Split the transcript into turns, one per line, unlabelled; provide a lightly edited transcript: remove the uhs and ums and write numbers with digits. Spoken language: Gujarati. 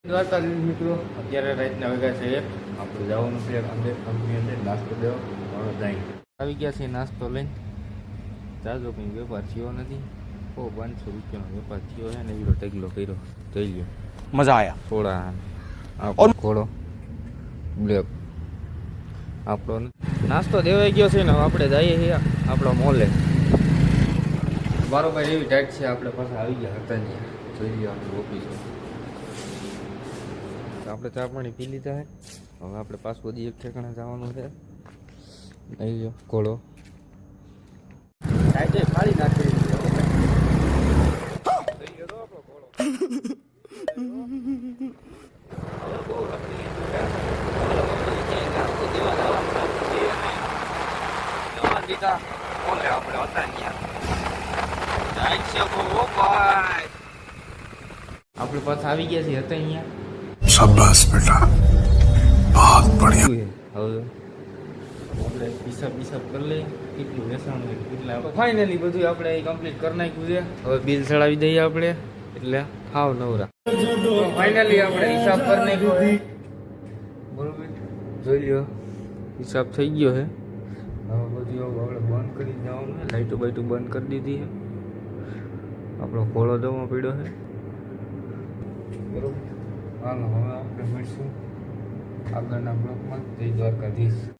દ્વારકા મિત્રો અત્યારે રાતના વાગ્યા છે આપણે જવાનું છે અંદર કંપની અંદર નાસ્તો દેવો ઘણો જાય આવી ગયા છે નાસ્તો લઈને જાજો કંઈ વેપાર થયો નથી 500 રૂપિયાનો વેપાર થયો છે ને એવો ટેગલો કર્યો જોઈ લ્યો
મજા આયા
થોડા આપણો ઘોડો બ્લેક આપણો નાસ્તો દેવાઈ ગયો છે ને આપણે જઈએ છીએ આપણો મોલે બરોબર એવી ટાઈટ છે આપણે પાછા આવી ગયા હતા ને જોઈ લ્યો આપણી ઓફિસ આપણે ચા પાણી પી લીધા છે હવે આપણે પાછું બધી એક ઠેકાણે જવાનું છે અહીં જો ઘોડો ટાઈટે ફાડી નાખી આપણે પાછા આવી ગયા છીએ હતા અહીંયા
शाबाश बेटा बहुत बढ़िया
હવે આપણે પિસાબ કરી લઈએ કેટલું વેસાણ હોય કેટલા ફાઇનલી બધું આપણે કમ્પ્લીટ કરી નાખ્યું છે હવે બિલ ચડાવી દઈએ આપણે એટલે હાવ નવરા ફાઇનલી આપણે હિસાબ કરી નાખ્યો બરોબર જોઈ લ્યો હિસાબ થઈ ગયો છે હવે બધું આપણે બંધ કરી જવાનું છે લાઈટો બાઈટો બંધ કરી દીધી છે આપણો ઘોડો દવા પડ્યો છે બરોબર હાલો હવે આપણે મળીશું આગળના બ્લોકમાં જય દ્વારકાધીશ.